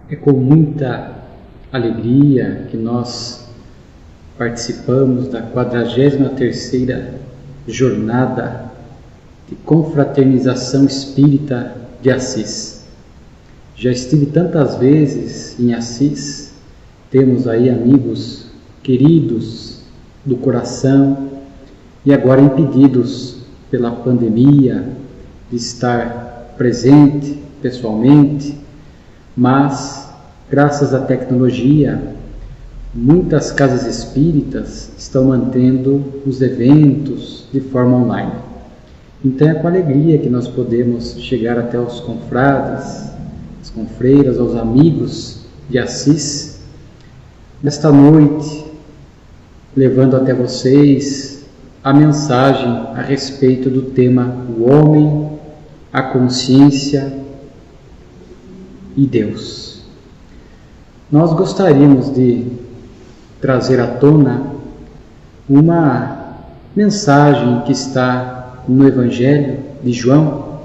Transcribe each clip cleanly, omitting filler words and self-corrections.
É com muita alegria que nós participamos da 43ª Jornada de Confraternização Espírita de Assis. Já estive tantas vezes em Assis, temos aí amigos queridos do coração e agora impedidos pela pandemia de estar presente pessoalmente, mas graças à tecnologia, muitas casas espíritas estão mantendo os eventos de forma online. Então é com alegria que nós podemos chegar até os confrades, as confreiras, aos amigos de Assis, nesta noite, levando até vocês a mensagem a respeito do tema o homem, a consciência e Deus. Nós gostaríamos de trazer à tona uma mensagem que está no Evangelho de João.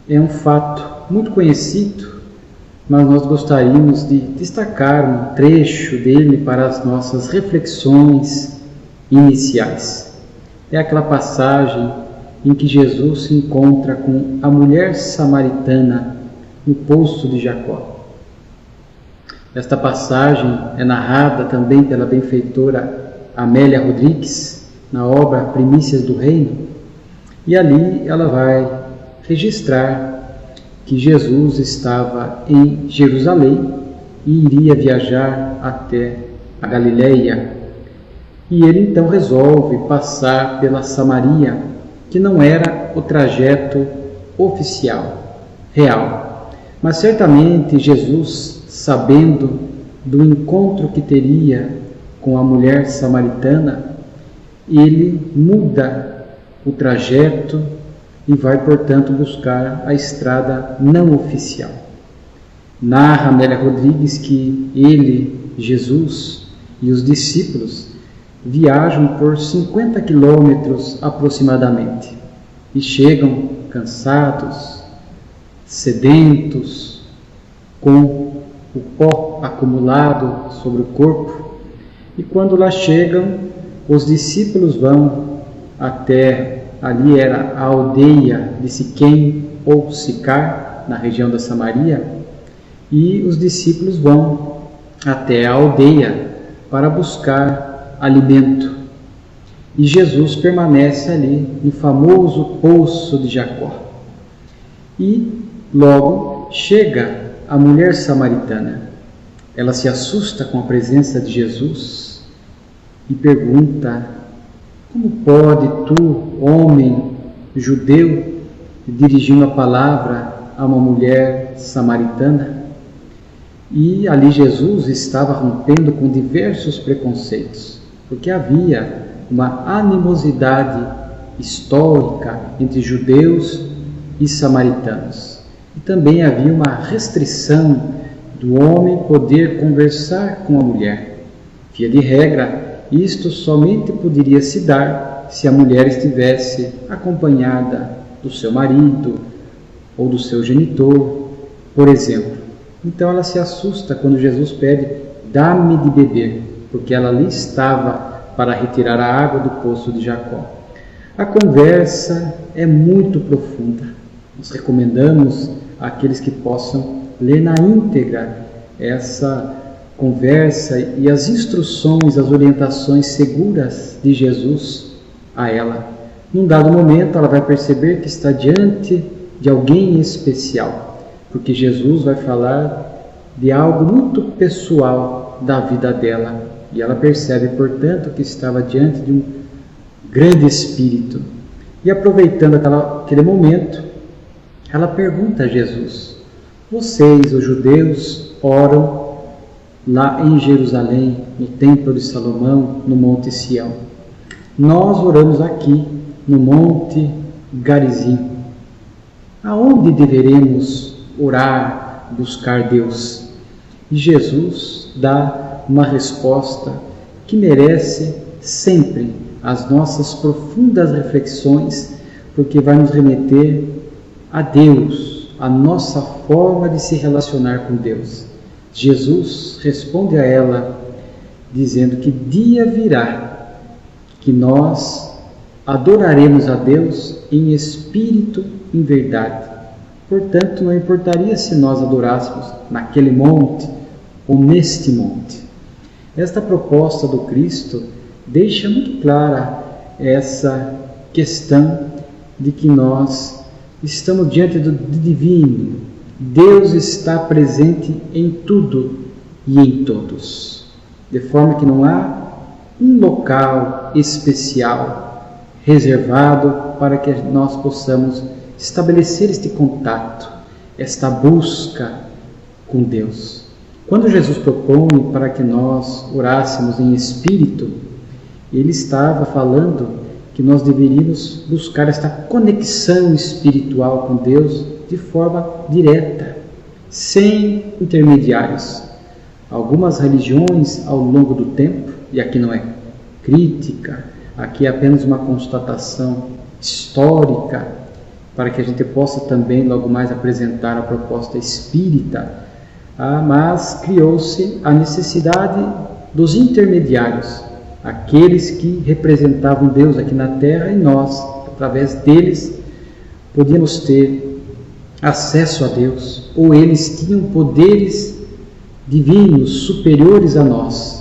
É um fato muito conhecido, mas nós gostaríamos de destacar um trecho dele para as nossas reflexões iniciais. É aquela passagem em que Jesus se encontra com a mulher samaritana no poço de Jacó. Esta passagem é narrada também pela benfeitora Amélia Rodrigues, na obra Primícias do Reino, e ali ela vai registrar que Jesus estava em Jerusalém e iria viajar até a Galileia. E ele então resolve passar pela Samaria, que não era o trajeto oficial, real. Mas certamente Jesus, sabendo do encontro que teria com a mulher samaritana, ele muda o trajeto e vai, portanto, buscar a estrada não oficial. Narra Amélia Rodrigues que ele, Jesus e os discípulos viajam por 50 quilômetros aproximadamente e chegam cansados, sedentos, com o pó acumulado sobre o corpo, e quando lá chegam, os discípulos vão até, ali era a aldeia de Siquém ou Sicar, na região da Samaria, e os discípulos vão até a aldeia para buscar alimento. E Jesus permanece ali no famoso poço de Jacó. E logo chega a mulher samaritana. Ela se assusta com a presença de Jesus e pergunta: como pode tu, homem judeu, dirigir uma palavra a uma mulher samaritana? E ali Jesus estava rompendo com diversos preconceitos, porque havia uma animosidade histórica entre judeus e samaritanos. E também havia uma restrição do homem poder conversar com a mulher. Via de regra, isto somente poderia se dar se a mulher estivesse acompanhada do seu marido ou do seu genitor, por exemplo. Então ela se assusta quando Jesus pede: dá-me de beber, porque ela ali estava para retirar a água do poço de Jacó. A conversa é muito profunda. Nós recomendamos àqueles que possam ler na íntegra essa conversa e as instruções, as orientações seguras de Jesus a ela. Num dado momento, ela vai perceber que está diante de alguém especial, porque Jesus vai falar de algo muito pessoal da vida dela. E ela percebe, portanto, que estava diante de um grande espírito. E aproveitando aquele momento, ela pergunta a Jesus: vocês, os judeus, oram lá em Jerusalém, no Templo de Salomão, no Monte Sião. Nós oramos aqui, no Monte Garizim. Aonde deveremos orar, buscar Deus? E Jesus dá uma resposta que merece sempre as nossas profundas reflexões, porque vai nos remeter a Deus, a nossa forma de se relacionar com Deus. Jesus responde a ela dizendo que dia virá que nós adoraremos a Deus em espírito e em verdade. Portanto, não importaria se nós adorássemos naquele monte ou neste monte. Esta proposta do Cristo deixa muito clara essa questão de que nós estamos diante do divino. Deus está presente em tudo e em todos, de forma que não há um local especial reservado para que nós possamos estabelecer este contato, esta busca com Deus. Quando Jesus propõe para que nós orássemos em espírito, ele estava falando que nós deveríamos buscar esta conexão espiritual com Deus de forma direta, sem intermediários. Algumas religiões ao longo do tempo, e aqui não é crítica, aqui é apenas uma constatação histórica, para que a gente possa também logo mais apresentar a proposta espírita, mas criou-se a necessidade dos intermediários, aqueles que representavam Deus aqui na terra, e nós, através deles, podíamos ter acesso a Deus, ou eles tinham poderes divinos superiores a nós.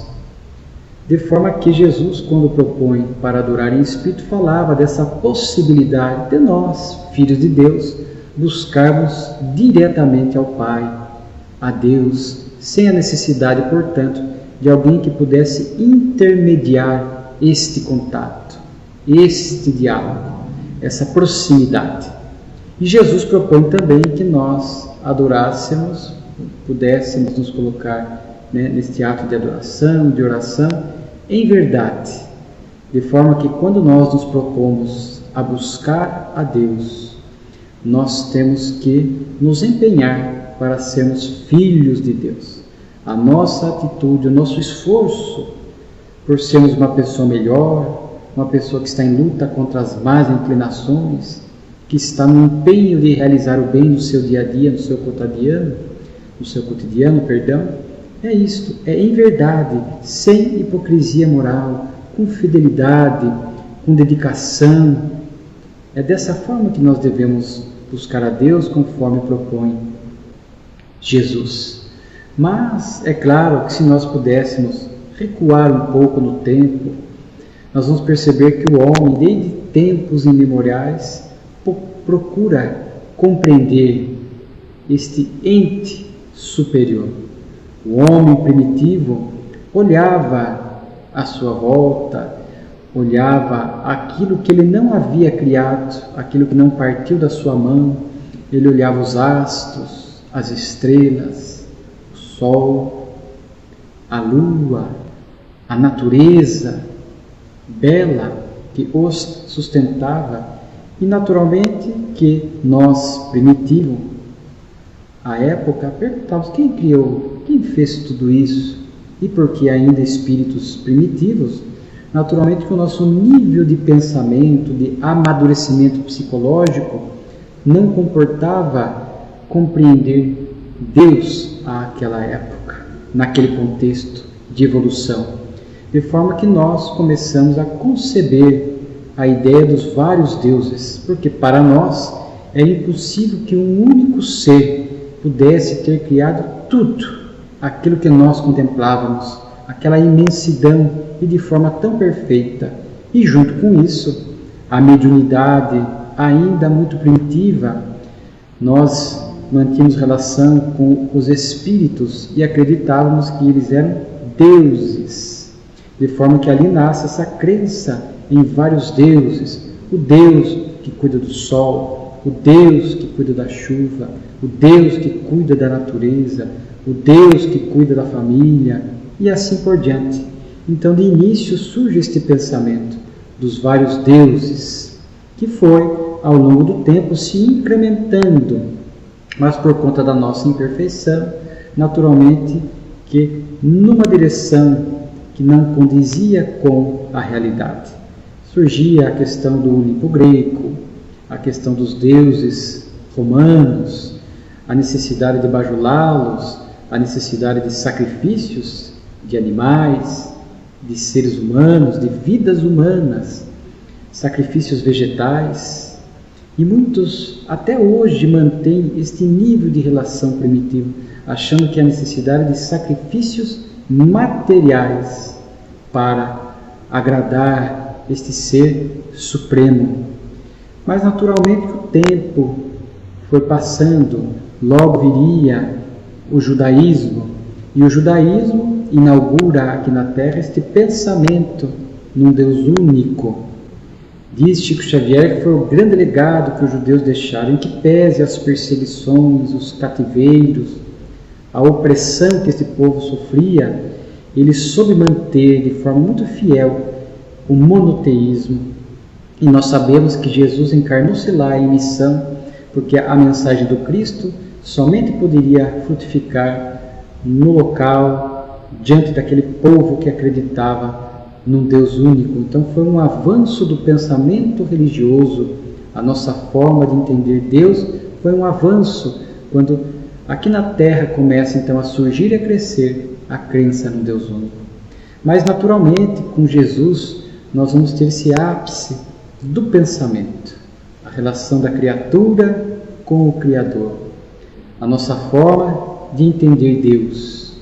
De forma que Jesus, quando propõe para adorar em espírito, falava dessa possibilidade de nós, filhos de Deus, buscarmos diretamente ao Pai, a Deus, sem a necessidade, portanto, de alguém que pudesse intermediar este contato, este diálogo, essa proximidade. E Jesus propõe também que nós adorássemos, pudéssemos nos colocar neste ato de adoração, de oração, em verdade, de forma que quando nós nos propomos a buscar a Deus, nós temos que nos empenhar para sermos filhos de Deus. A nossa atitude, o nosso esforço por sermos uma pessoa melhor, uma pessoa que está em luta contra as más inclinações, que está no empenho de realizar o bem no seu dia a dia, no seu cotidiano, é isto, é em verdade, sem hipocrisia moral, com fidelidade, com dedicação. É dessa forma que nós devemos buscar a Deus, conforme propõe Jesus. Mas é claro que se nós pudéssemos recuar um pouco no tempo, nós vamos perceber que o homem, desde tempos imemoriais, procura compreender este ente superior. O homem primitivo olhava à sua volta, olhava aquilo que ele não havia criado, aquilo que não partiu da sua mão. Ele olhava os astros, as estrelas, o sol, a lua, a natureza bela que os sustentava. E naturalmente que nós, primitivo, à época, perguntávamos quem criou, quem fez tudo isso? E porque ainda espíritos primitivos, naturalmente que o nosso nível de pensamento, de amadurecimento psicológico, não comportava compreender Deus àquela época, naquele contexto de evolução. De forma que nós começamos a conceber a ideia dos vários deuses, porque para nós é impossível que um único ser pudesse ter criado tudo aquilo que nós contemplávamos, aquela imensidão e de forma tão perfeita. E junto com isso, a mediunidade ainda muito primitiva, nós mantínhamos relação com os espíritos e acreditávamos que eles eram deuses, de forma que ali nasce essa crença em vários deuses, o Deus que cuida do sol, o Deus que cuida da chuva, o Deus que cuida da natureza, o Deus que cuida da família, e assim por diante. Então, de início, surge este pensamento dos vários deuses, que foi, ao longo do tempo, se incrementando, mas por conta da nossa imperfeição, naturalmente, que numa direção que não condizia com a realidade. Surgia a questão do Olimpo grego, a questão dos deuses romanos, a necessidade de bajulá-los, a necessidade de sacrifícios de animais, de seres humanos, de vidas humanas, sacrifícios vegetais. E muitos até hoje mantêm este nível de relação primitivo, achando que há necessidade de sacrifícios materiais para agradar este ser supremo. Mas naturalmente o tempo foi passando, logo viria o judaísmo, e o judaísmo inaugura aqui na Terra este pensamento num Deus único. Diz Chico Xavier que foi o grande legado que os judeus deixaram, em que pese as perseguições, os cativeiros, a opressão que este povo sofria, ele soube manter de forma muito fiel o monoteísmo. E nós sabemos que Jesus encarnou-se lá em missão, porque a mensagem do Cristo somente poderia frutificar no local, diante daquele povo que acreditava num Deus único. Então foi um avanço do pensamento religioso, a nossa forma de entender Deus foi um avanço, quando aqui na Terra começa então a surgir e a crescer a crença no Deus único. Mas naturalmente, com Jesus, nós vamos ter esse ápice do pensamento, a relação da criatura com o Criador, a nossa forma de entender Deus,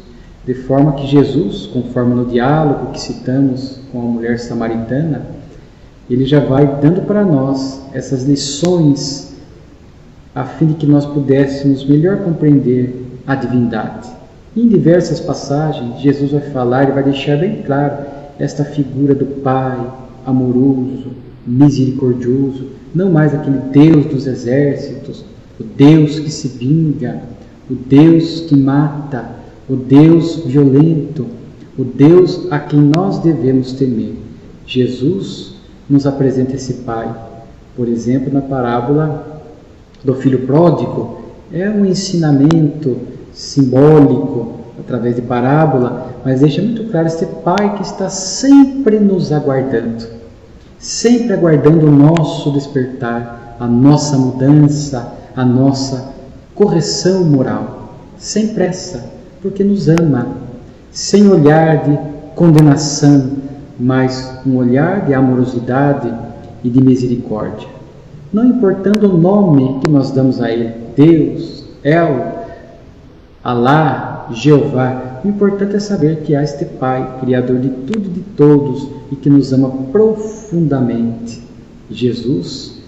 de forma que Jesus, conforme no diálogo que citamos com a mulher samaritana, ele já vai dando para nós essas lições a fim de que nós pudéssemos melhor compreender a divindade. Em diversas passagens, Jesus vai falar e vai deixar bem claro esta figura do Pai amoroso, misericordioso, não mais aquele Deus dos exércitos, o Deus que se vinga, o Deus que mata, o Deus violento, o Deus a quem nós devemos temer. Jesus nos apresenta esse Pai. Por exemplo, na parábola do filho pródigo, é um ensinamento simbólico, através de parábola, mas deixa muito claro este Pai que está sempre nos aguardando, sempre aguardando o nosso despertar, a nossa mudança, a nossa correção moral, sem pressa, porque nos ama, sem olhar de condenação, mas um olhar de amorosidade e de misericórdia. Não importando o nome que nós damos a Ele, Deus, El, Alá, Jeová, o importante é saber que há este Pai, Criador de tudo e de todos, e que nos ama profundamente. Jesus,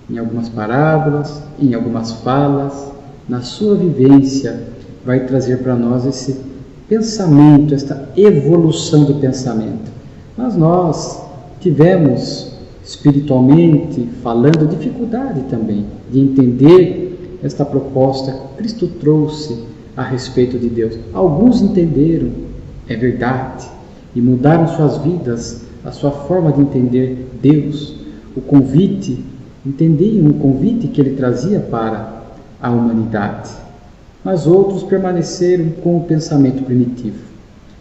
em algumas parábolas, em algumas falas, na sua vivência, vai trazer para nós esse pensamento, esta evolução do pensamento. Mas nós tivemos, espiritualmente falando, dificuldade também de entender esta proposta que Cristo trouxe a respeito de Deus. Alguns entenderam, é verdade, e mudaram suas vidas, a sua forma de entender Deus, o convite, entendiam o convite que Ele trazia para a humanidade. Mas outros permaneceram com o pensamento primitivo.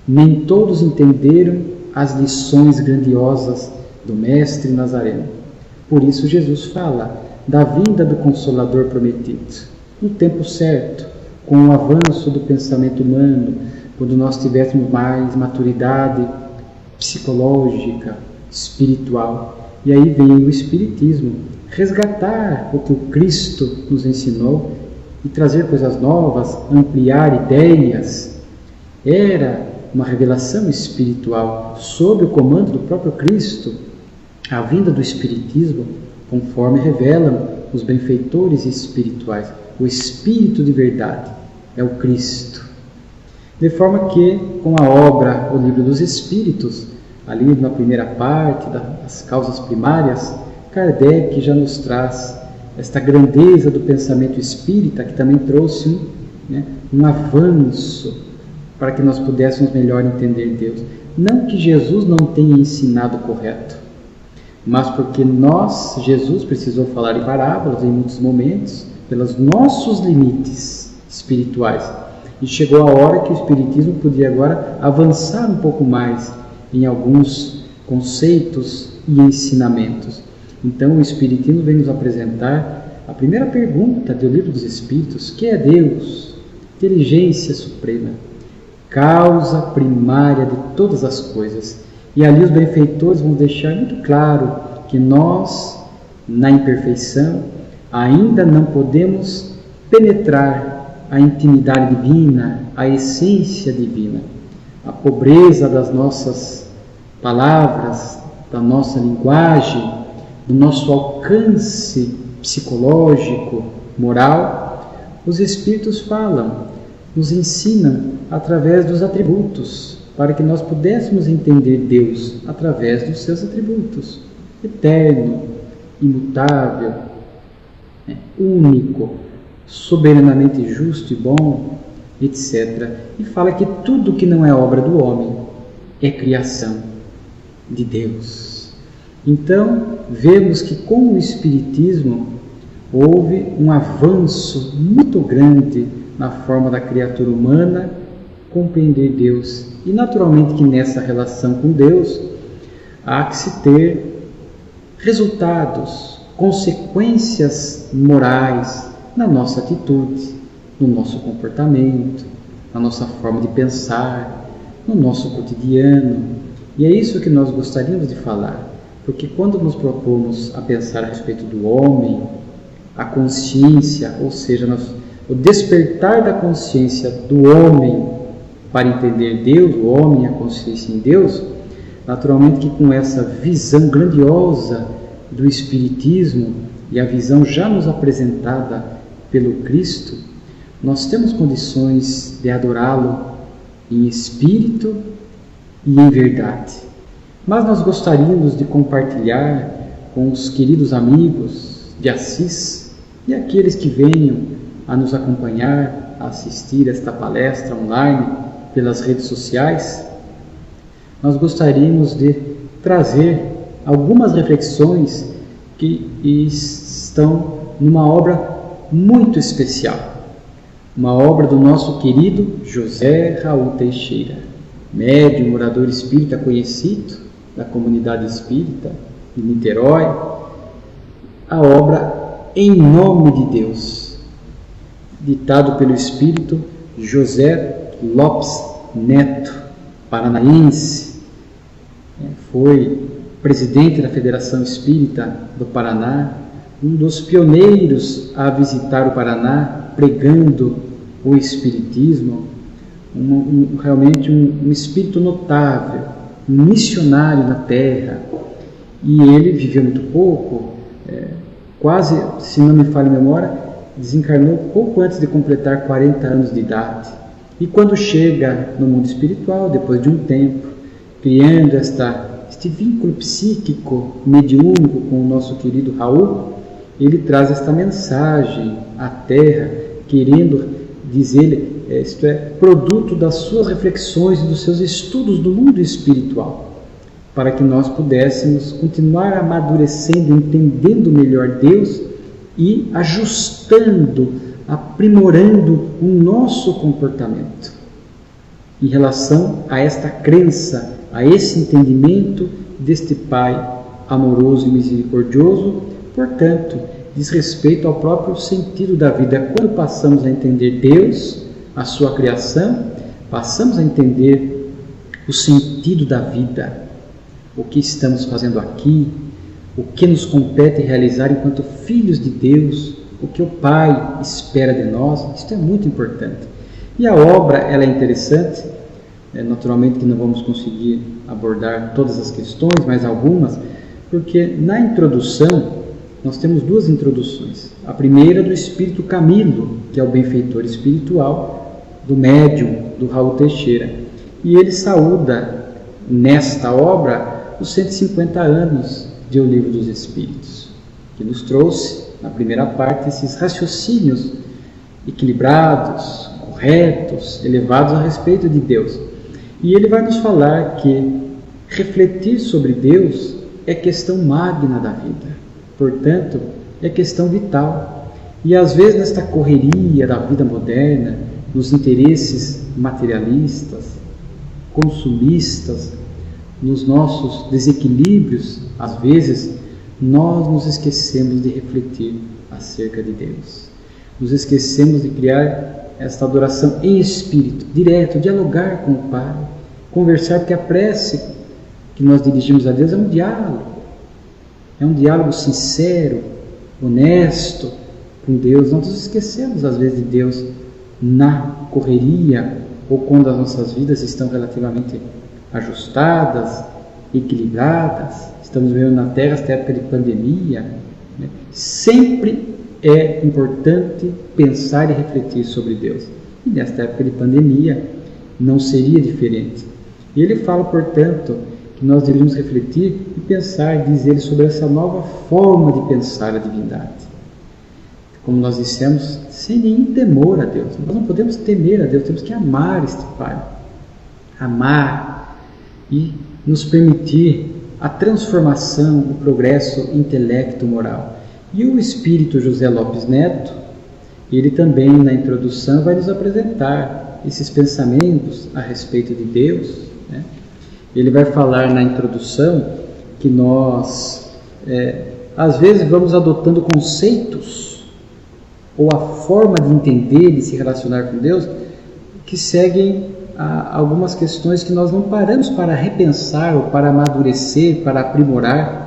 Nem todos entenderam as lições grandiosas do Mestre Nazareno. Por isso Jesus fala da vinda do Consolador prometido, no tempo certo, com o avanço do pensamento humano, quando nós tivéssemos mais maturidade psicológica, espiritual. E aí vem o Espiritismo, resgatar o que o Cristo nos ensinou e trazer coisas novas, ampliar ideias. Era uma revelação espiritual sob o comando do próprio Cristo, a vinda do Espiritismo, conforme revelam os benfeitores espirituais. O Espírito de verdade é o Cristo. De forma que, com a obra O Livro dos Espíritos, ali na primeira parte das causas primárias, Kardec já nos traz esta grandeza do pensamento espírita, que também trouxe um avanço para que nós pudéssemos melhor entender Deus. Não que Jesus não tenha ensinado correto, mas porque Jesus precisou falar em parábolas em muitos momentos, pelos nossos limites espirituais. E chegou a hora que o Espiritismo podia agora avançar um pouco mais em alguns conceitos e ensinamentos. Então o Espiritismo vem nos apresentar a primeira pergunta do Livro dos Espíritos: que é Deus? inteligência suprema, causa primária de todas as coisas. E ali os benfeitores vão deixar muito claro que nós, na imperfeição, ainda não podemos penetrar a intimidade divina, a essência divina. A pobreza das nossas palavras, da nossa linguagem, do nosso alcance psicológico, moral, os Espíritos falam, nos ensinam através dos atributos, para que nós pudéssemos entender Deus através dos seus atributos. Eterno, imutável, único, soberanamente justo e bom, etc. E fala que tudo que não é obra do homem é criação de Deus. Então, vemos que com o Espiritismo houve um avanço muito grande na forma da criatura humana compreender Deus. E naturalmente que nessa relação com Deus há que se ter resultados, consequências morais na nossa atitude, no nosso comportamento, na nossa forma de pensar, no nosso cotidiano. E é isso que nós gostaríamos de falar, porque quando nos propomos a pensar a respeito do homem, a consciência, ou seja, o despertar da consciência do homem para entender Deus, o homem e a consciência em Deus, naturalmente que com essa visão grandiosa do Espiritismo e a visão já nos apresentada pelo Cristo, nós temos condições de adorá-lo em espírito e em verdade. Mas nós gostaríamos de compartilhar com os queridos amigos de Assis e aqueles que venham a nos acompanhar, a assistir esta palestra online pelas redes sociais, nós gostaríamos de trazer algumas reflexões que estão numa obra muito especial, uma obra do nosso querido José Raul Teixeira, médium, orador espírita conhecido da comunidade espírita de Niterói, a obra Em Nome de Deus, ditado pelo espírito José Lopes Neto, paranaense, foi presidente da Federação Espírita do Paraná, um dos pioneiros a visitar o Paraná, pregando o Espiritismo, realmente um espírito notável, um missionário na Terra. E ele viveu muito pouco, quase, se não me falha a memória, desencarnou pouco antes de completar 40 anos de idade. E quando chega no mundo espiritual, depois de um tempo, criando este vínculo psíquico, mediúnico com o nosso querido Raul, ele traz esta mensagem à Terra, querendo dizer, isto é, produto das suas reflexões e dos seus estudos do mundo espiritual, para que nós pudéssemos continuar amadurecendo, entendendo melhor Deus e ajustando, aprimorando o nosso comportamento em relação a esta crença, a esse entendimento deste Pai amoroso e misericordioso. Portanto, diz respeito ao próprio sentido da vida. Quando passamos a entender Deus, a sua criação, passamos a entender o sentido da vida, o que estamos fazendo aqui, o que nos compete realizar enquanto filhos de Deus, o que o Pai espera de nós. Isto é muito importante. E a obra, ela é interessante, naturalmente que não vamos conseguir abordar todas as questões, mas algumas, porque na introdução nós temos duas introduções. A primeira do Espírito Camilo, que é o benfeitor espiritual do médium, do Raul Teixeira. E ele saúda nesta obra os 150 anos de O Livro dos Espíritos, que nos trouxe, na primeira parte, esses raciocínios equilibrados, corretos, elevados a respeito de Deus. E ele vai nos falar que refletir sobre Deus é questão magna da vida. Portanto, é questão vital. E às vezes nesta correria da vida moderna, nos interesses materialistas, consumistas, nos nossos desequilíbrios, às vezes nós nos esquecemos de refletir acerca de Deus. Nos esquecemos de criar esta adoração em espírito, direto, dialogar com o Pai, conversar, porque a prece que nós dirigimos a Deus é um diálogo sincero, honesto com Deus. Nós nos esquecemos às vezes de Deus na correria ou quando as nossas vidas estão relativamente ajustadas, equilibradas, estamos vivendo na Terra esta época de pandemia, né? Sempre é importante pensar e refletir sobre Deus. E nesta época de pandemia não seria diferente. E ele fala, portanto, que nós deveríamos refletir e pensar, diz ele, sobre essa nova forma de pensar a divindade. Como nós dissemos, sem nenhum temor a Deus. Nós não podemos temer a Deus, temos que amar este Pai. Amar e nos permitir a transformação, o progresso intelecto-moral. E o Espírito José Lopes Neto, ele também na introdução vai nos apresentar esses pensamentos a respeito de Deus, né? Ele vai falar na introdução que nós, às vezes, vamos adotando conceitos ou a forma de entender e se relacionar com Deus que seguem algumas questões que nós não paramos para repensar ou para amadurecer, para aprimorar.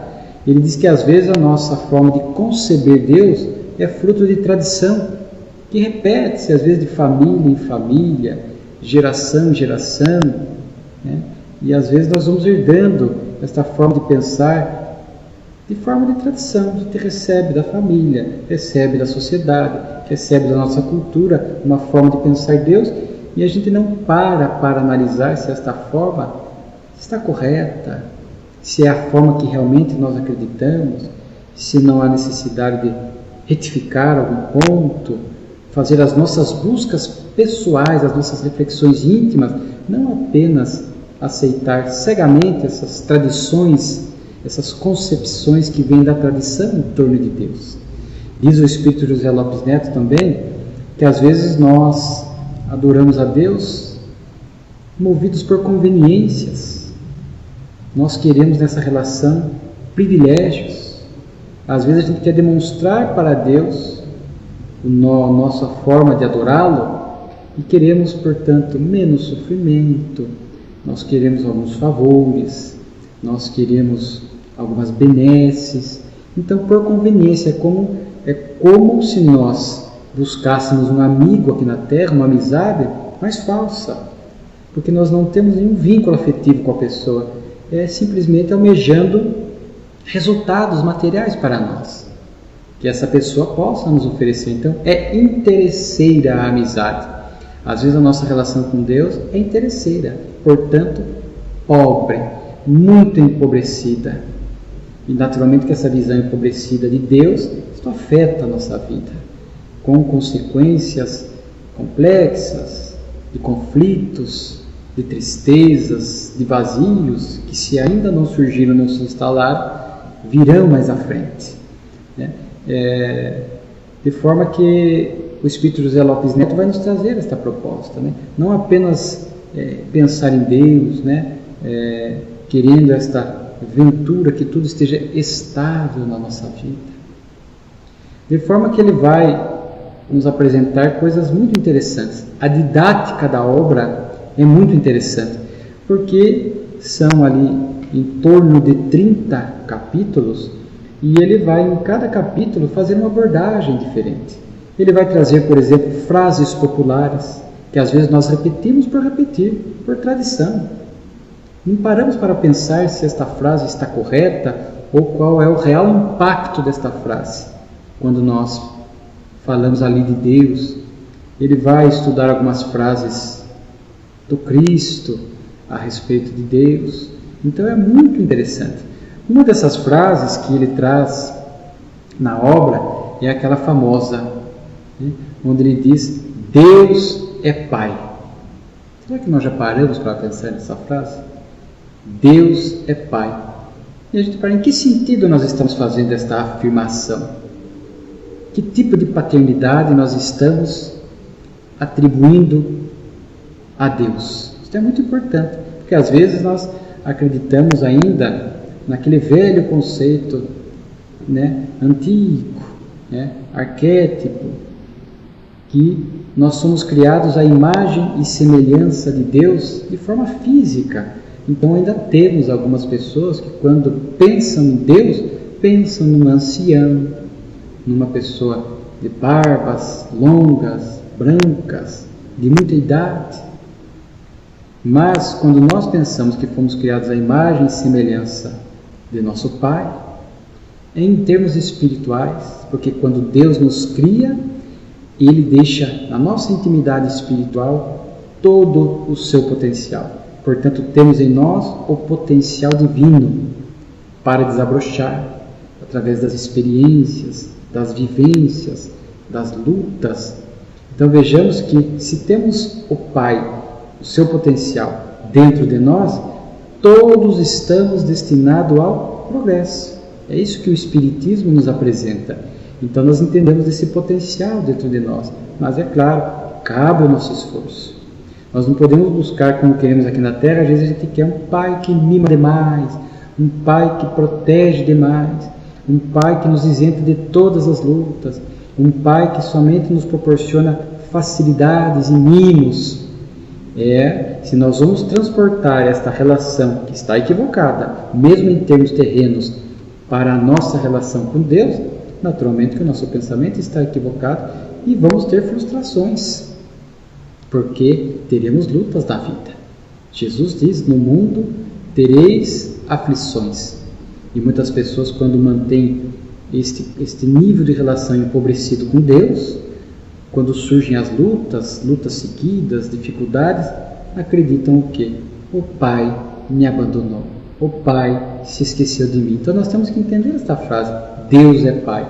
Ele diz que às vezes a nossa forma de conceber Deus é fruto de tradição, que repete-se às vezes de família em família, geração em geração, né? E às vezes nós vamos herdando esta forma de pensar de forma de tradição. A gente recebe da família, recebe da sociedade, recebe da nossa cultura uma forma de pensar Deus, e a gente não para analisar se esta forma está correta, se é a forma que realmente nós acreditamos, se não há necessidade de retificar algum ponto, fazer as nossas buscas pessoais, as nossas reflexões íntimas, não apenas aceitar cegamente essas tradições, essas concepções que vêm da tradição em torno de Deus. Diz o Espírito José Lopes Neto também que às vezes nós adoramos a Deus movidos por conveniências. Nós queremos nessa relação privilégios. Às vezes a gente quer demonstrar para Deus a nossa forma de adorá-lo e queremos, portanto, menos sofrimento, nós queremos alguns favores, nós queremos algumas benesses. Então, por conveniência, é como se nós buscássemos um amigo aqui na Terra, uma amizade, mas falsa, porque nós não temos nenhum vínculo afetivo com a pessoa, é simplesmente almejando resultados materiais para nós, que essa pessoa possa nos oferecer. Então, é interesseira a amizade. Às vezes a nossa relação com Deus é interesseira, portanto, pobre, muito empobrecida. E naturalmente que essa visão empobrecida de Deus, isso afeta a nossa vida, com consequências complexas, de conflitos, de tristezas, de vazios, que se ainda não surgiram, não se instalaram, virão mais à frente, né? De forma que o Espírito José Lopes Neto vai nos trazer esta proposta, né? Não apenas pensar em Deus, né? Querendo esta ventura que tudo esteja estável na nossa vida. De forma que ele vai nos apresentar coisas muito interessantes. A didática da obra é muito interessante, porque são ali em torno de 30 capítulos, e ele vai em cada capítulo fazer uma abordagem diferente. Ele vai trazer, por exemplo, frases populares, que às vezes nós repetimos por repetir, por tradição. Não paramos para pensar se esta frase está correta ou qual é o real impacto desta frase. Quando nós falamos ali de Deus, ele vai estudar algumas frases do Cristo a respeito de Deus. Então é muito interessante. Uma dessas frases que ele traz na obra é aquela famosa, né, onde ele diz: Deus é Pai. Será que nós já paramos para pensar nessa frase? Deus é Pai. E a gente para em que sentido nós estamos fazendo esta afirmação? Que tipo de paternidade nós estamos atribuindo a Deus? Isso é muito importante, porque às vezes nós acreditamos ainda naquele velho conceito, né, antigo, né, arquétipo, que nós somos criados à imagem e semelhança de Deus de forma física. Então ainda temos algumas pessoas que quando pensam em Deus, pensam num ancião, numa pessoa de barbas longas, brancas, de muita idade. Mas quando nós pensamos que fomos criados à imagem e semelhança de nosso Pai, em termos espirituais, porque quando Deus nos cria, Ele deixa na nossa intimidade espiritual todo o seu potencial. Portanto, temos em nós o potencial divino para desabrochar através das experiências, das vivências, das lutas. Então vejamos que se temos o Pai, o seu potencial dentro de nós, todos estamos destinados ao progresso. É isso que o Espiritismo nos apresenta. Então nós entendemos esse potencial dentro de nós. Mas é claro, cabe o nosso esforço. Nós não podemos buscar como queremos aqui na Terra. Às vezes a gente quer um pai que mima demais, um pai que protege demais, um pai que nos isenta de todas as lutas, um pai que somente nos proporciona facilidades e mimos. Se nós vamos transportar esta relação, que está equivocada, mesmo em termos terrenos, para a nossa relação com Deus, naturalmente que o nosso pensamento está equivocado e vamos ter frustrações, porque teremos lutas na vida. Jesus diz: no mundo tereis aflições. E muitas pessoas, quando mantêm este nível de relação empobrecido com Deus, quando surgem as lutas seguidas, dificuldades, acreditam o quê? O Pai me abandonou, o Pai se esqueceu de mim. Então nós temos que entender esta frase: Deus é Pai.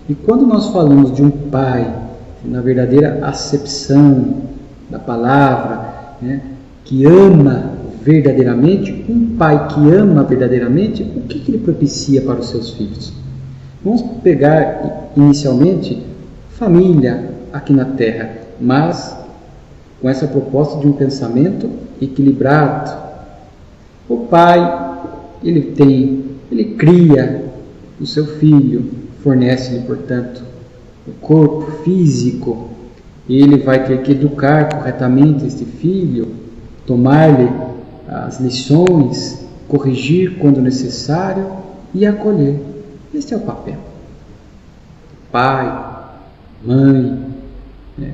E quando nós falamos de um Pai, na verdadeira acepção da palavra, que ama verdadeiramente, um Pai que ama verdadeiramente, o que ele propicia para os seus filhos? Vamos pegar inicialmente família aqui na Terra, mas com essa proposta de um pensamento equilibrado. O pai, ele cria o seu filho, fornece-lhe, portanto, o corpo físico. Ele vai ter que educar corretamente este filho, tomar-lhe as lições, corrigir quando necessário e acolher. Este é o papel. Pai, mãe,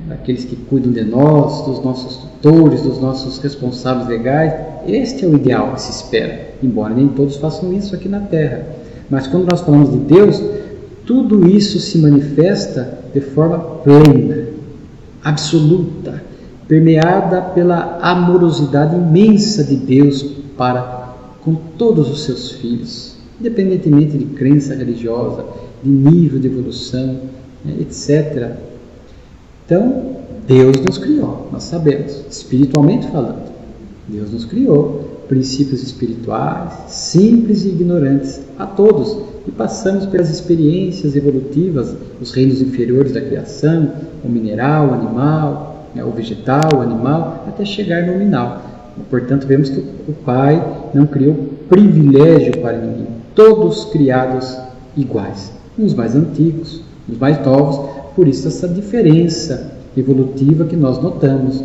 daqueles que cuidam de nós, dos nossos tutores, dos nossos responsáveis legais. Este é o ideal que se espera, embora nem todos façam isso aqui na Terra. Mas quando nós falamos de Deus, tudo isso se manifesta de forma plena, absoluta, permeada pela amorosidade imensa de Deus para com todos os seus filhos, independentemente de crença religiosa, de nível de evolução, etc. Então, Deus nos criou, nós sabemos, espiritualmente falando. Deus nos criou princípios espirituais, simples e ignorantes, a todos, e passamos pelas experiências evolutivas, os reinos inferiores da criação, o mineral, o animal, o vegetal, o animal, até chegar no nominal. Portanto, vemos que o Pai não criou privilégio para ninguém, todos criados iguais, uns mais antigos, uns mais novos. Por isso essa diferença evolutiva que nós notamos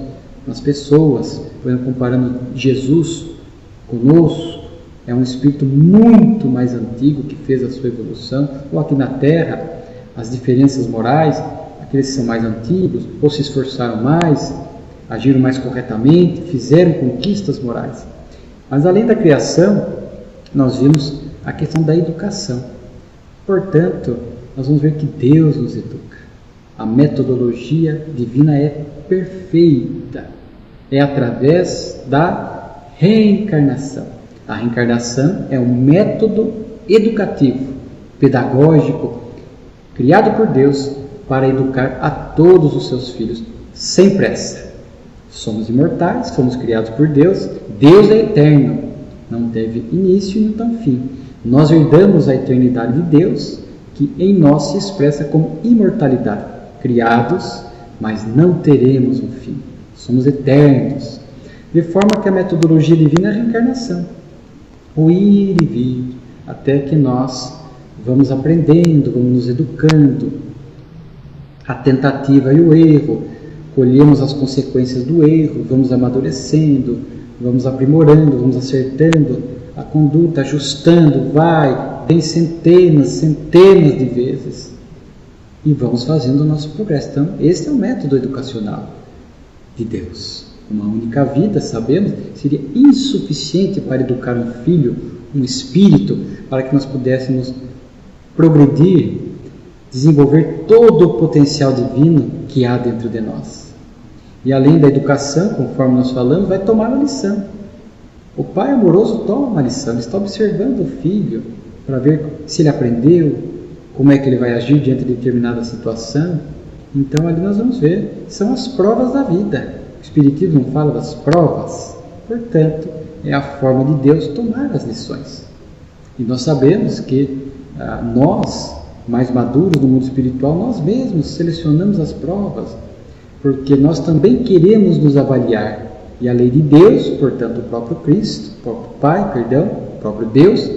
nas pessoas. Por exemplo, comparando Jesus conosco, é um espírito muito mais antigo que fez a sua evolução. Ou aqui na Terra, as diferenças morais, aqueles que são mais antigos, ou se esforçaram mais, agiram mais corretamente, fizeram conquistas morais. Mas além da criação, nós vimos a questão da educação. Portanto, nós vamos ver que Deus nos educa. A metodologia divina é perfeita. É através da reencarnação. A reencarnação é um método educativo, pedagógico, criado por Deus para educar a todos os seus filhos, sem pressa. Somos imortais, fomos criados por Deus. Deus é eterno, não teve início e não tem fim. Nós herdamos a eternidade de Deus, que em nós se expressa como imortalidade. Criados, mas não teremos um fim. Somos eternos. De forma que a metodologia divina é a reencarnação. O ir e vir, até que nós vamos aprendendo, vamos nos educando, a tentativa e o erro, colhemos as consequências do erro, vamos amadurecendo, vamos aprimorando, vamos acertando a conduta, ajustando, vem centenas de vezes e vamos fazendo o nosso progresso. Então, esse é o método educacional de Deus. Uma única vida, sabemos, seria insuficiente para educar um filho, um espírito, para que nós pudéssemos progredir, desenvolver todo o potencial divino que há dentro de nós. E além da educação, conforme nós falamos, vai tomar uma lição. O pai amoroso toma uma lição, ele está observando o filho para ver se ele aprendeu, como é que ele vai agir diante de determinada situação. Então ali nós vamos ver, são as provas da vida. O Espiritismo não fala das provas, portanto, é a forma de Deus tomar as lições. E nós sabemos que nós, mais maduros no mundo espiritual, nós mesmos selecionamos as provas, porque nós também queremos nos avaliar. E a lei de Deus, portanto, o próprio Cristo, o próprio Pai, o próprio Deus,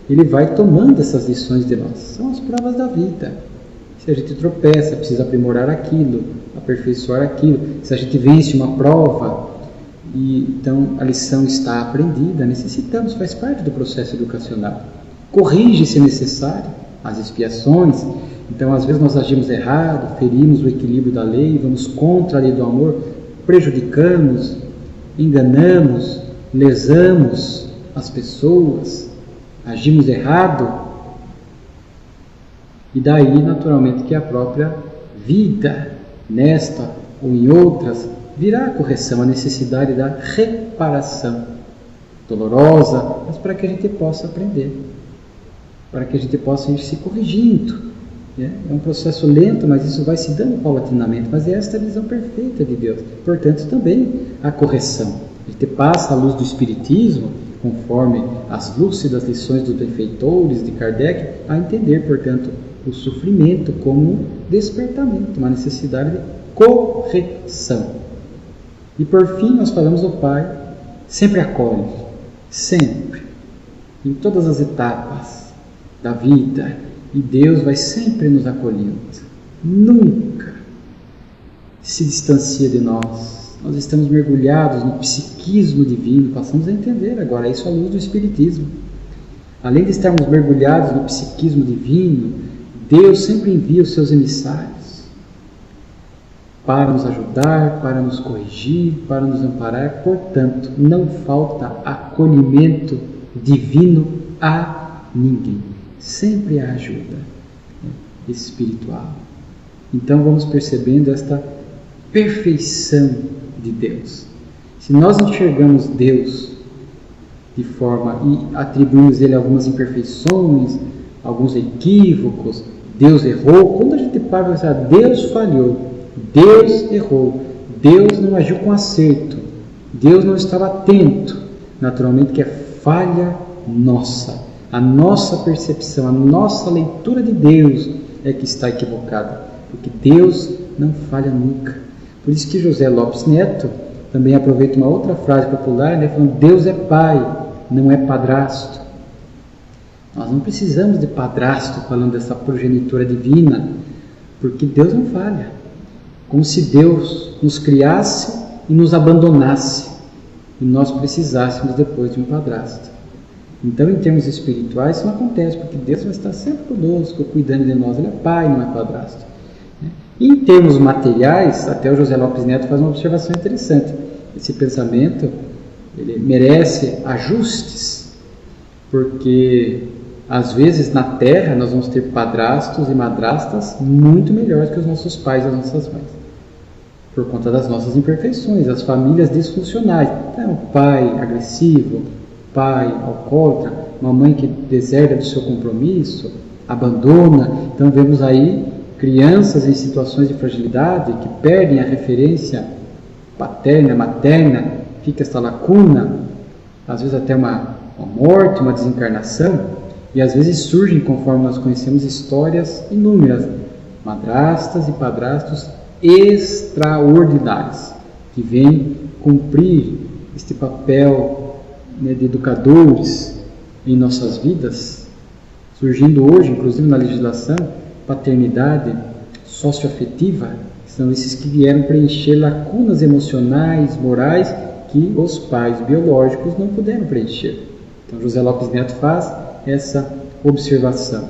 ele vai tomando essas lições de nós. São as provas da vida. Se a gente tropeça, precisa aprimorar aquilo, aperfeiçoar aquilo. Se a gente vence uma prova, então a lição está aprendida, necessitamos, faz parte do processo educacional. Corrige se necessário, as expiações. Então, às vezes nós agimos errado, ferimos o equilíbrio da lei, vamos contra a lei do amor, prejudicamos, enganamos, lesamos as pessoas, agimos errado. E daí, naturalmente, que a própria vida, nesta ou em outras, virá a correção, a necessidade da reparação. Dolorosa, mas para que a gente possa aprender, para que a gente possa ir se corrigindo. É um processo lento, mas isso vai se dando paulatinamente. Mas é esta a visão perfeita de Deus. Portanto, também a correção. A gente passa à luz do Espiritismo, conforme as lúcidas lições dos benfeitores de Kardec, a entender, portanto, o sofrimento como despertamento, uma necessidade de correção. E por fim, nós falamos, o Pai sempre acolhe, sempre, em todas as etapas da vida, e Deus vai sempre nos acolhendo, nunca se distancia de nós. Nós estamos mergulhados no psiquismo divino, passamos a entender agora isso à luz do Espiritismo. Além de estarmos mergulhados no psiquismo divino, Deus sempre envia os seus emissários para nos ajudar, para nos corrigir, para nos amparar. Portanto, não falta acolhimento divino a ninguém. Sempre há ajuda espiritual. Então vamos percebendo esta perfeição de Deus. Se nós enxergamos Deus de forma e atribuímos Ele algumas imperfeições, alguns equívocos, Deus errou, quando a gente para e pensar, Deus falhou, Deus errou, Deus não agiu com acerto, Deus não estava atento, naturalmente que é falha nossa. A nossa percepção, a nossa leitura de Deus é que está equivocada, porque Deus não falha nunca. Por isso que José Lopes Neto também aproveita uma outra frase popular, né, falando, Deus é pai, não é padrasto. Nós não precisamos de padrasto falando dessa progenitora divina, porque Deus não falha. Como se Deus nos criasse e nos abandonasse, e nós precisássemos depois de um padrasto. Então, em termos espirituais, isso não acontece, porque Deus vai estar sempre conosco, cuidando de nós. Ele é pai, não é padrasto. E em termos materiais, até o José Lopes Neto faz uma observação interessante. Esse pensamento, ele merece ajustes, porque, às vezes, na Terra, nós vamos ter padrastos e madrastas muito melhores que os nossos pais e as nossas mães, por conta das nossas imperfeições, as famílias disfuncionais. Então, pai agressivo, pai alcoólatra, uma mãe que deserta do seu compromisso, abandona. Então vemos aí crianças em situações de fragilidade que perdem a referência paterna, materna, fica essa lacuna, às vezes até uma morte, uma desencarnação, e às vezes surgem, conforme nós conhecemos, histórias inúmeras, madrastas e padrastos extraordinários, que vêm cumprir este papel de educadores em nossas vidas, surgindo hoje, inclusive na legislação, paternidade socioafetiva, são esses que vieram preencher lacunas emocionais, morais, que os pais biológicos não puderam preencher. Então José Lopes Neto faz essa observação.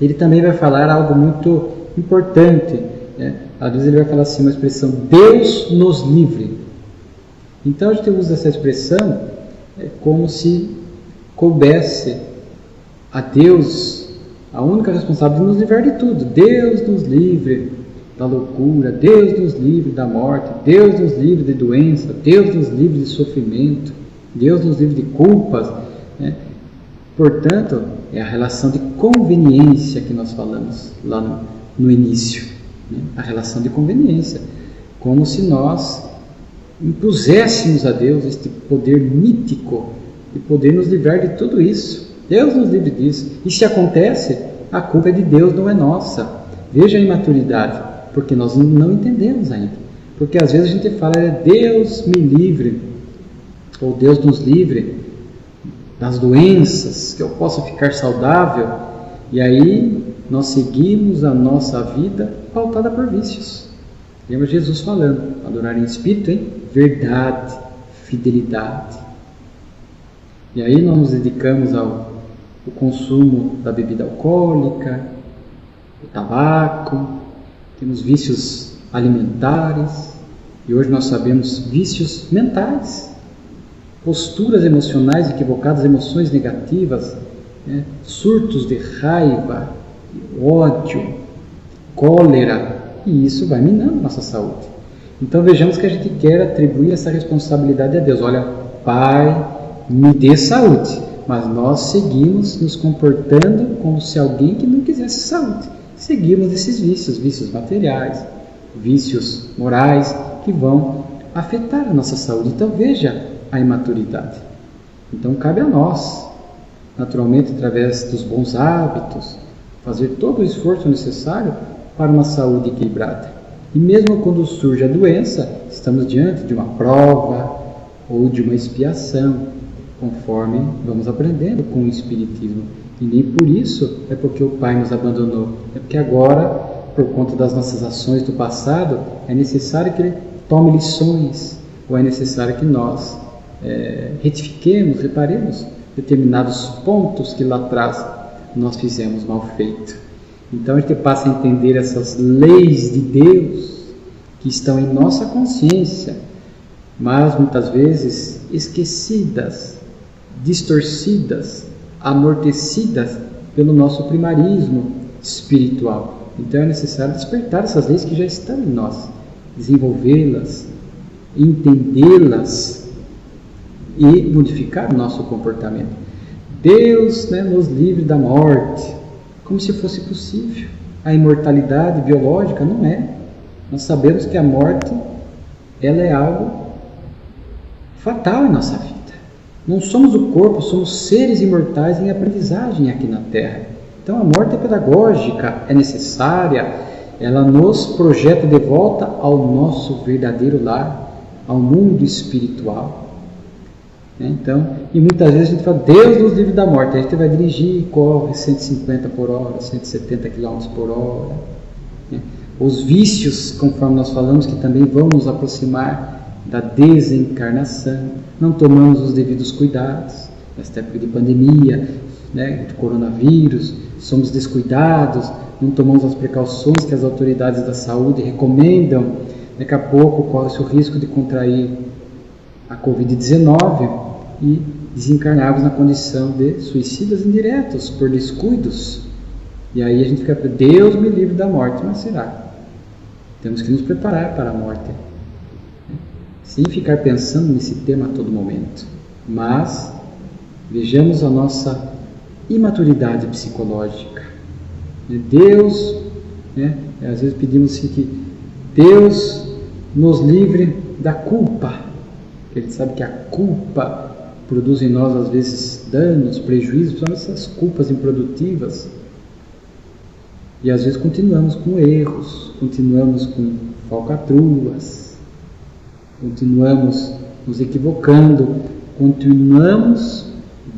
Ele também vai falar algo muito importante, né? Às vezes ele vai falar assim, uma expressão, Deus nos livre. Então a gente usa essa expressão como se coubesse a Deus a única responsável de nos livrar de tudo. Deus nos livre da loucura, Deus nos livre da morte, Deus nos livre de doença, Deus nos livre de sofrimento, Deus nos livre de culpas, né? Portanto, é a relação de conveniência que nós falamos lá no início, né? A relação de conveniência, como se nós impuséssemos a Deus este poder mítico de poder nos livrar de tudo isso. Deus nos livre disso. E se acontece, a culpa é de Deus, não é nossa. Veja a imaturidade, porque nós não entendemos ainda. Porque às vezes a gente fala, Deus me livre, ou Deus nos livre das doenças, que eu possa ficar saudável, e aí nós seguimos a nossa vida pautada por vícios. Lembra Jesus falando, adorar em espírito, hein? Verdade, fidelidade. E aí nós nos dedicamos ao consumo da bebida alcoólica, do tabaco, temos vícios alimentares, e hoje nós sabemos vícios mentais, posturas emocionais equivocadas, emoções negativas, né? Surtos de raiva, de ódio, cólera, e isso vai minando nossa saúde. Então vejamos que a gente quer atribuir essa responsabilidade a Deus. Olha, Pai, me dê saúde, mas nós seguimos nos comportando como se alguém que não quisesse saúde. Seguimos esses vícios, vícios materiais, vícios morais, que vão afetar a nossa saúde. Então veja a imaturidade. Então cabe a nós, naturalmente através dos bons hábitos, fazer todo o esforço necessário para uma saúde equilibrada. E mesmo quando surge a doença, estamos diante de uma prova ou de uma expiação, conforme vamos aprendendo com o Espiritismo. E nem por isso é porque o Pai nos abandonou, é porque agora, por conta das nossas ações do passado, é necessário que Ele tome lições, ou é necessário que nós retifiquemos, reparemos determinados pontos que lá atrás nós fizemos mal feito. Então a gente passa a entender essas leis de Deus que estão em nossa consciência, mas muitas vezes esquecidas, distorcidas, amortecidas pelo nosso primarismo espiritual. Então é necessário despertar essas leis que já estão em nós, desenvolvê-las, entendê-las e modificar o nosso comportamento. Deus, né, nos livre da morte, como se fosse possível. A imortalidade biológica não é. Nós sabemos que a morte, ela é algo fatal em nossa vida. Não somos o corpo, somos seres imortais em aprendizagem aqui na Terra. Então a morte é pedagógica, é necessária, ela nos projeta de volta ao nosso verdadeiro lar, ao mundo espiritual. Então, e muitas vezes a gente fala, Deus nos livre da morte. A gente vai dirigir e corre 150 por hora, 170 km por hora. Os vícios, conforme nós falamos, que também vão nos aproximar da desencarnação. Não tomamos os devidos cuidados. Nesta época de pandemia, de coronavírus, somos descuidados, não tomamos as precauções que as autoridades da saúde recomendam. Daqui a pouco corre-se o risco de contrair a Covid-19 e desencarnarmos na condição de suicidas indiretos por descuidos. E aí a gente fica, Deus me livre da morte. Mas será? Temos que nos preparar para a morte, sem ficar pensando nesse tema a todo momento. Mas vejamos a nossa imaturidade psicológica. Deus, às vezes pedimos assim que Deus nos livre da culpa. Ele sabe que a culpa produz em nós, às vezes, danos, prejuízos, são essas culpas improdutivas. E às vezes continuamos com erros, continuamos com falcatruas, continuamos nos equivocando, continuamos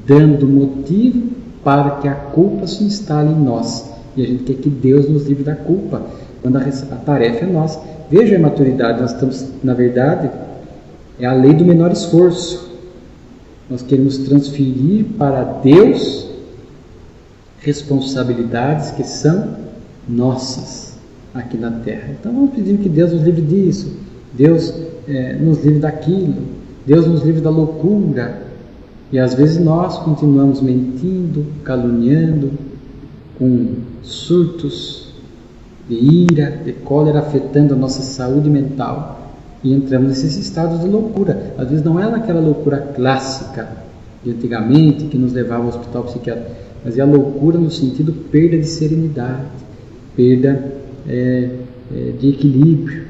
dando motivo para que a culpa se instale em nós. E a gente quer que Deus nos livre da culpa. quando a tarefa é nossa. Veja a maturidade, nós estamos, na verdade, é a lei do menor esforço. Nós queremos transferir para Deus responsabilidades que são nossas aqui na Terra. Então vamos pedir que Deus nos livre disso, Deus nos livre daquilo, Deus nos livre da loucura. E às vezes nós continuamos mentindo, caluniando, com surtos de ira, de cólera, afetando a nossa saúde mental. E entramos nesses estados de loucura. Às vezes não é aquela loucura clássica de antigamente, que nos levava ao hospital psiquiátrico, mas é a loucura no sentido perda de serenidade, perda de equilíbrio.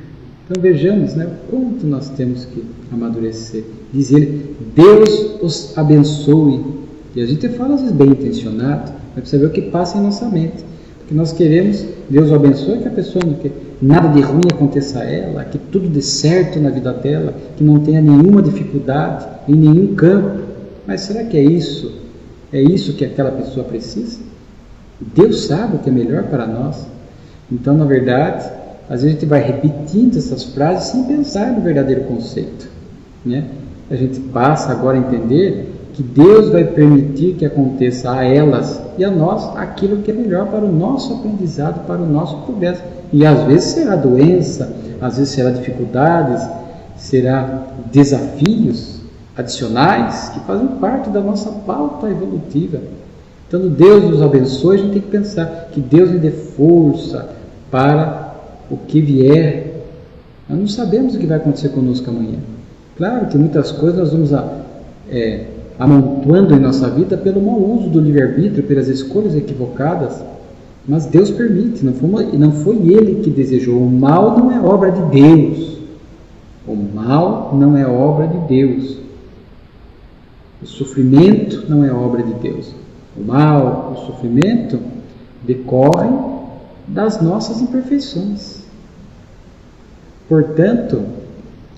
Então vejamos, né, o quanto nós temos que amadurecer. Diz ele, Deus os abençoe. E a gente fala às vezes bem intencionado, mas precisa ver o que passa em nossa mente. Porque nós queremos, Deus o abençoe, que a pessoa não quer nada de ruim aconteça a ela, que tudo dê certo na vida dela, que não tenha nenhuma dificuldade em nenhum campo. Mas será que é isso? É isso que aquela pessoa precisa? Deus sabe o que é melhor para nós. Então, na verdade, às vezes a gente vai repetindo essas frases sem pensar no verdadeiro conceito, né? A gente passa agora a entender que Deus vai permitir que aconteça a elas e a nós aquilo que é melhor para o nosso aprendizado, para o nosso progresso. E às vezes será doença, às vezes será dificuldades, será desafios adicionais que fazem parte da nossa pauta evolutiva. Então, Deus nos abençoe, a gente tem que pensar que Deus nos dê força para o que vier. Nós não sabemos o que vai acontecer conosco amanhã. Claro que muitas coisas nós vamos amontoando em nossa vida pelo mau uso do livre-arbítrio, pelas escolhas equivocadas, mas Deus permite, não foi Ele que desejou. O mal não é obra de Deus. O mal não é obra de Deus. O sofrimento não é obra de Deus. O mal, o sofrimento decorrem das nossas imperfeições. Portanto,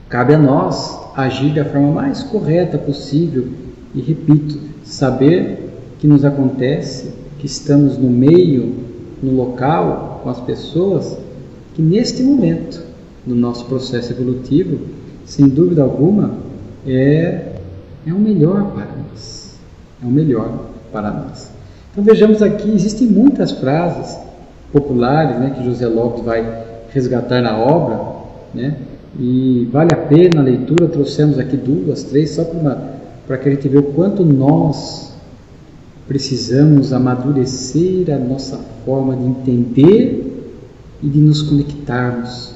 cabe a nós agir da forma mais correta possível e, repito, saber que nos acontece, que estamos no meio, no local, com as pessoas, que neste momento, no nosso processo evolutivo, sem dúvida alguma, é o melhor para nós. É o melhor para nós. Então vejamos aqui, existem muitas frases populares, né, que José Lopes vai resgatar na obra, né, e vale a pena a leitura. Trouxemos aqui 2, 3, só para que a gente veja o quanto nós precisamos amadurecer a nossa forma de entender e de nos conectarmos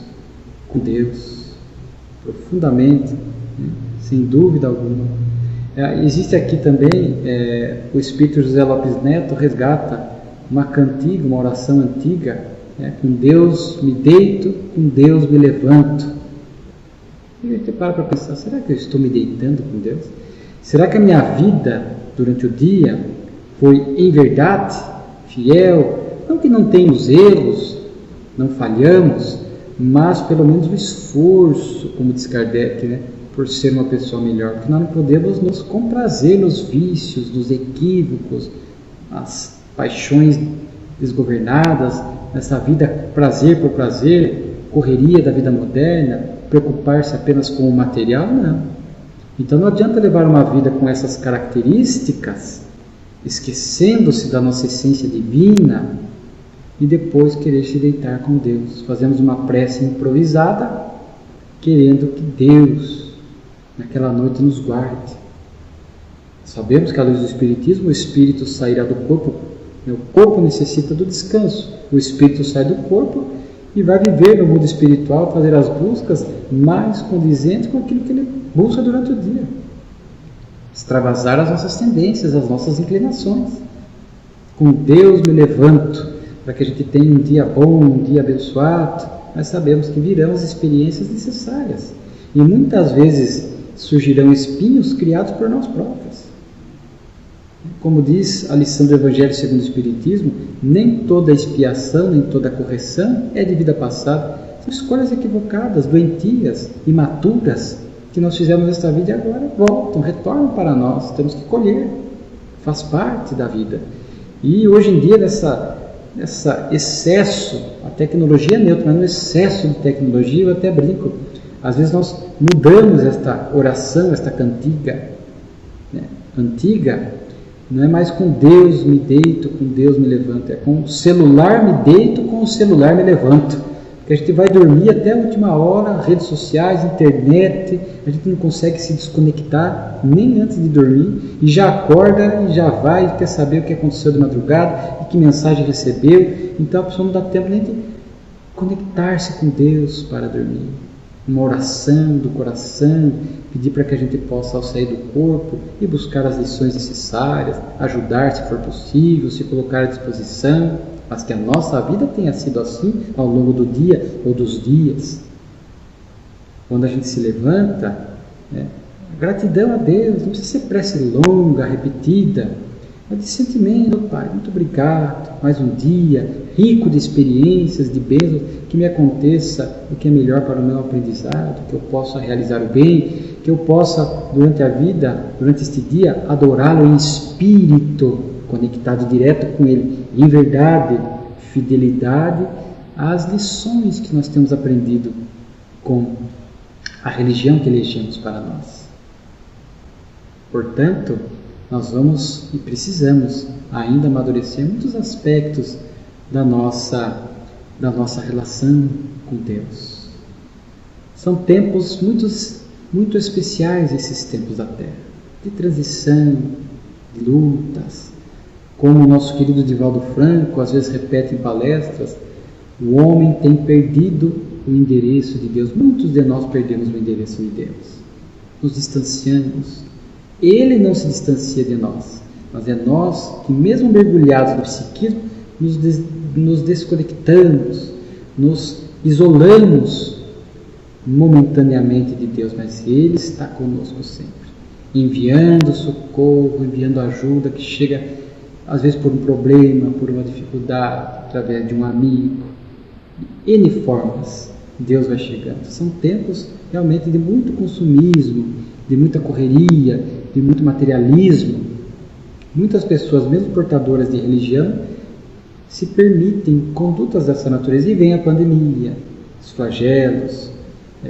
com Deus profundamente, né, sem dúvida alguma. Existe aqui também, o Espírito José Lopes Neto resgata uma cantiga, uma oração antiga, com Deus me deito, com Deus me levanto. E a gente para pensar, será que eu estou me deitando com Deus? Será que a minha vida durante o dia foi em verdade fiel? Não que não tenhamos erros, não falhamos, mas pelo menos o esforço, como diz Kardec, né, por ser uma pessoa melhor, porque nós não podemos nos comprazer nos vícios, nos equívocos, as paixões desgovernadas, nessa vida prazer por prazer, correria da vida moderna, preocupar-se apenas com o material, não. Então não adianta levar uma vida com essas características, esquecendo-se da nossa essência divina e depois querer se deitar com Deus. Fazemos uma prece improvisada, querendo que Deus naquela noite nos guarde. Sabemos que à luz do Espiritismo o Espírito sairá do corpo, o corpo necessita do descanso, o Espírito sai do corpo e vai viver no mundo espiritual, fazer as buscas mais condizentes com aquilo que ele busca durante o dia, extravasar as nossas tendências, as nossas inclinações. Com Deus me levanto, para que a gente tenha um dia bom, um dia abençoado. Mas sabemos que virão as experiências necessárias e muitas vezes surgirão espinhos criados por nós próprios. Como diz a lição do Evangelho segundo o Espiritismo, nem toda expiação, nem toda correção é de vida passada. São escolhas equivocadas, doentias, imaturas, que nós fizemos nesta vida e agora voltam, retornam para nós. Temos que colher, faz parte da vida. E hoje em dia, nessa esse excesso, a tecnologia é neutra, mas no excesso de tecnologia eu até brinco. Às vezes nós mudamos esta oração, esta cantiga, né? Antiga, não é mais com Deus me deito, com Deus me levanto, é com o celular me deito, com o celular me levanto. Porque a gente vai dormir até a última hora, redes sociais, internet, a gente não consegue se desconectar nem antes de dormir, e já acorda e já vai, e quer saber o que aconteceu de madrugada, e que mensagem recebeu. Então a pessoa não dá tempo nem de conectar-se com Deus para dormir. Uma oração do coração, pedir para que a gente possa, ao sair do corpo, e buscar as lições necessárias, ajudar se for possível, se colocar à disposição, mas que a nossa vida tenha sido assim ao longo do dia ou dos dias. Quando a gente se levanta, gratidão a Deus, não precisa ser prece longa, repetida, mas de sentimento: Pai, muito obrigado, mais um dia, rico de experiências, de bênçãos, que me aconteça o que é melhor para o meu aprendizado, que eu possa realizar o bem, que eu possa, durante a vida, durante este dia, adorá-lo em espírito, conectado direto com Ele, em verdade, fidelidade às lições que nós temos aprendido com a religião que elegemos para nós. Portanto, nós vamos e precisamos ainda amadurecer muitos aspectos da nossa relação com Deus. São tempos muito especiais, esses tempos da Terra, de transição, de lutas. Como o nosso querido Divaldo Franco às vezes repete em palestras, o homem tem perdido o endereço de Deus. Muitos de nós perdemos o endereço de Deus. Nos distanciamos. Ele não se distancia de nós, mas é nós que, mesmo mergulhados no psiquismo, nos desconectamos, nos isolamos momentaneamente de Deus, mas Ele está conosco sempre, enviando socorro, enviando ajuda que chega às vezes por um problema, por uma dificuldade, através de um amigo. N formas Deus vai chegando. São tempos realmente de muito consumismo, de muita correria, de muito materialismo. Muitas pessoas, mesmo portadoras de religião, se permitem condutas dessa natureza, e vem a pandemia, os flagelos,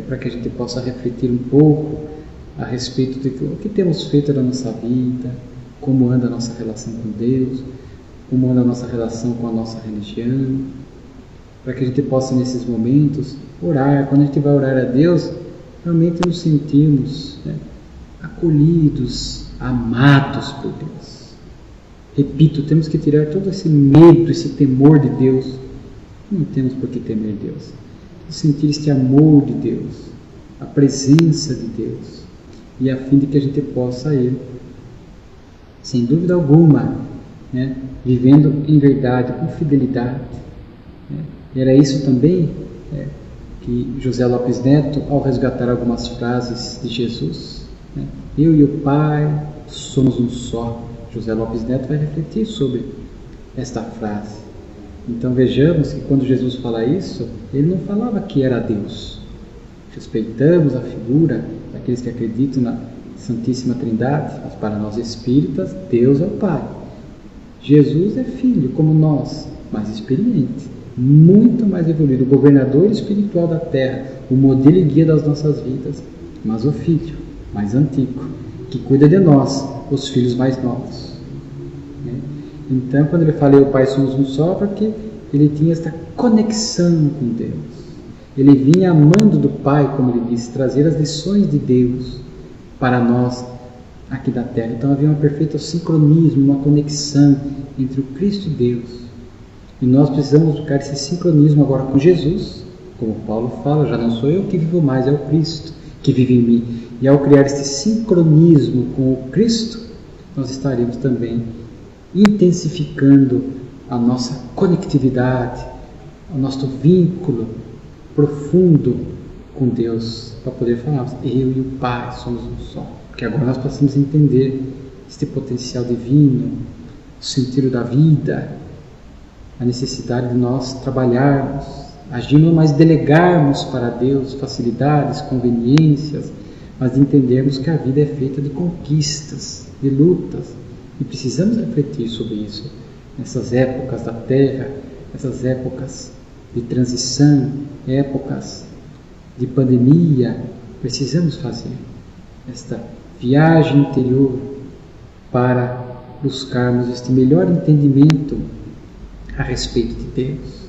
para que a gente possa refletir um pouco a respeito do que temos feito na nossa vida, como anda a nossa relação com Deus, como anda a nossa relação com a nossa religião, para que a gente possa, nesses momentos, orar. Quando a gente vai orar a Deus, realmente nos sentimos acolhidos, amados por Deus. Repito, temos que tirar todo esse medo, esse temor de Deus. Não temos por que temer Deus. Sentir este amor de Deus, a presença de Deus, e a fim de que a gente possa ir, sem dúvida alguma, vivendo em verdade, com fidelidade. Era isso também que José Lopes Neto, ao resgatar algumas frases de Jesus, eu e o Pai somos um só. José Lopes Neto vai refletir sobre esta frase. Então vejamos que quando Jesus fala isso, ele não falava que era Deus. Respeitamos a figura daqueles que acreditam na Santíssima Trindade, mas para nós espíritas, Deus é o Pai. Jesus é filho como nós, mais experiente, muito mais evoluído, o governador espiritual da terra, o modelo e guia das nossas vidas, mas o filho mais antigo, que cuida de nós, os filhos mais novos. Então, quando ele fala, eu e o Pai somos um só, porque ele tinha esta conexão com Deus. Ele vinha amando do Pai, como ele disse, trazer as lições de Deus para nós aqui da Terra. Então havia um perfeito sincronismo, uma conexão entre o Cristo e Deus. E nós precisamos buscar esse sincronismo agora com Jesus, como Paulo fala, já não sou eu que vivo mais, é o Cristo que vive em mim. E ao criar esse sincronismo com o Cristo, nós estaremos também intensificando a nossa conectividade, o nosso vínculo profundo com Deus, para poder falar, eu e o Pai somos um só. Porque agora nós passamos a entender este potencial divino, o sentido da vida, a necessidade de nós trabalharmos, agirmos, mas delegarmos para Deus facilidades, conveniências, mas de entendermos que a vida é feita de conquistas, de lutas, e precisamos refletir sobre isso nessas épocas da Terra, essas épocas de transição, épocas de pandemia, precisamos fazer esta viagem interior para buscarmos este melhor entendimento a respeito de Deus,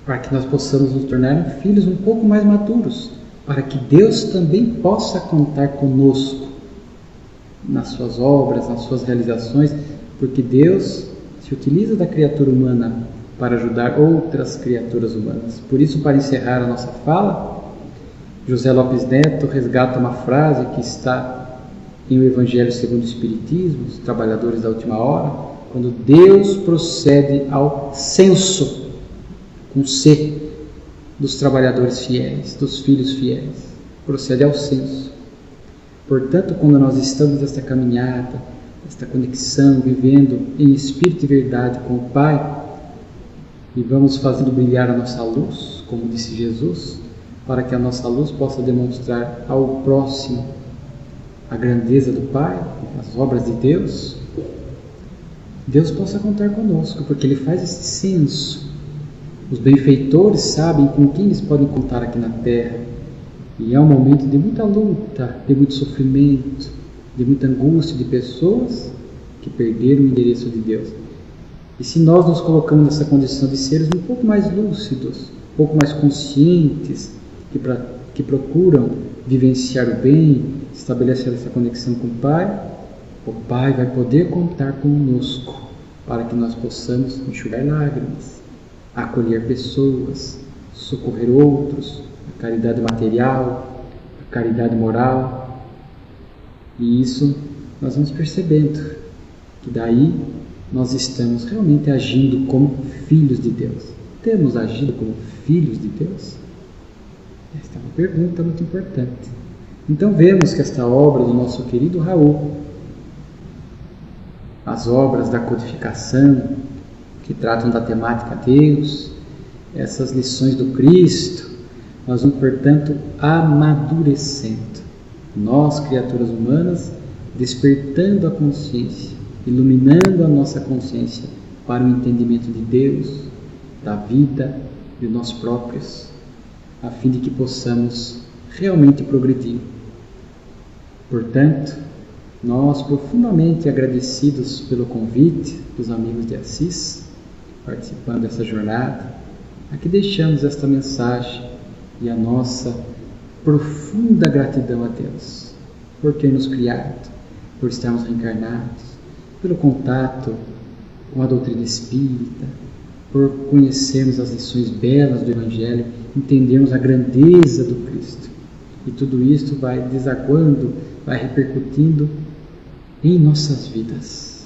para que nós possamos nos tornar filhos um pouco mais maduros, para que Deus também possa contar conosco nas suas obras, nas suas realizações, porque Deus se utiliza da criatura humana para ajudar outras criaturas humanas. Por isso, para encerrar a nossa fala, José Lopes Neto resgata uma frase que está em O Evangelho segundo o Espiritismo, os Trabalhadores da Última Hora, quando Deus procede ao censo, com C, dos trabalhadores fiéis, dos filhos fiéis, procede ao censo. Portanto, quando nós estamos nesta caminhada, esta conexão, vivendo em espírito e verdade com o Pai, e vamos fazendo brilhar a nossa luz, como disse Jesus, para que a nossa luz possa demonstrar ao próximo a grandeza do Pai, as obras de Deus, Deus possa contar conosco, porque Ele faz esse censo. Os benfeitores sabem com quem eles podem contar aqui na Terra, e é um momento de muita luta, de muito sofrimento, de muita angústia de pessoas que perderam o endereço de Deus. E se nós nos colocamos nessa condição de seres um pouco mais lúcidos, um pouco mais conscientes, que procuram vivenciar o bem, estabelecer essa conexão com o Pai vai poder contar conosco para que nós possamos enxugar lágrimas, acolher pessoas, socorrer outros, a caridade material, a caridade moral. E isso nós vamos percebendo que daí nós estamos realmente agindo como filhos de Deus. Temos agido como filhos de Deus? Esta é uma pergunta muito importante. Então vemos que esta obra do nosso querido Raul, as obras da codificação, que tratam da temática Deus, essas lições do Cristo, nós vamos, portanto, amadurecendo. Nós, criaturas humanas, despertando a consciência, iluminando a nossa consciência para o entendimento de Deus, da vida, de nós próprios, a fim de que possamos realmente progredir. Portanto, nós profundamente agradecidos pelo convite dos amigos de Assis, participando dessa jornada, aqui deixamos esta mensagem e a nossa profunda gratidão a Deus por ter nos criado, por estarmos reencarnados, pelo contato com a doutrina espírita, por conhecermos as lições belas do Evangelho, entendermos a grandeza do Cristo. E tudo isso vai desaguando, vai repercutindo em nossas vidas,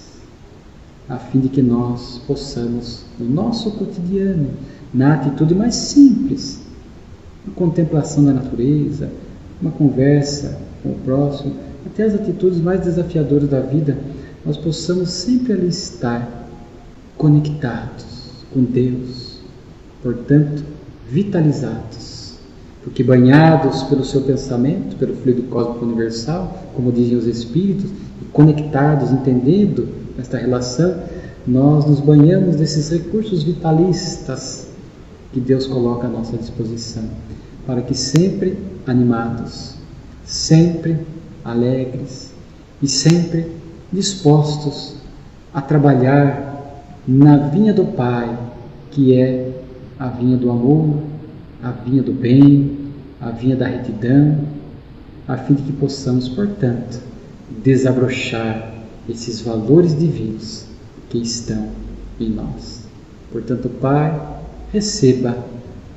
a fim de que nós possamos, no nosso cotidiano, na atitude mais simples, uma contemplação da natureza, uma conversa com o próximo, até as atitudes mais desafiadoras da vida, nós possamos sempre ali estar conectados com Deus, portanto, vitalizados, porque banhados pelo seu pensamento, pelo fluido cósmico universal, como dizem os Espíritos, e conectados, entendendo esta relação, nós nos banhamos desses recursos vitalistas que Deus coloca à nossa disposição, para que sempre animados, sempre alegres e sempre dispostos a trabalhar na vinha do Pai, que é a vinha do amor, a vinha do bem, a vinha da retidão, a fim de que possamos, portanto, desabrochar esses valores divinos que estão em nós. Portanto, Pai, receba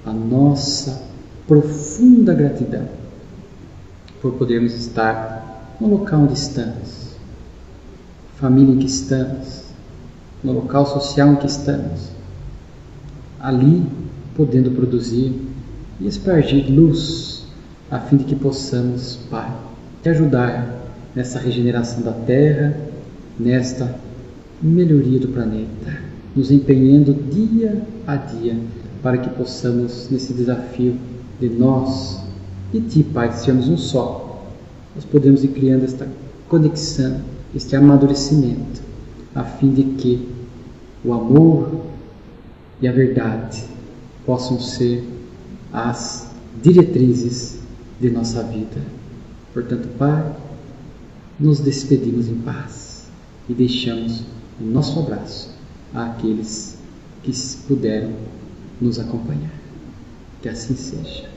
a nossa profunda gratidão por podermos estar no local onde estamos, família em que estamos, no local social em que estamos, ali podendo produzir e espargir luz, a fim de que possamos, Pai, te ajudar nessa regeneração da Terra, nesta melhoria do planeta, nos empenhando dia a dia para que possamos, nesse desafio de nós e Ti, Pai, sermos um só, nós podemos ir criando esta conexão, este amadurecimento, a fim de que o amor e a verdade possam ser as diretrizes de nossa vida. Portanto, Pai, nos despedimos em paz e deixamos o nosso abraço àqueles que puderam nos acompanhar. Que assim seja.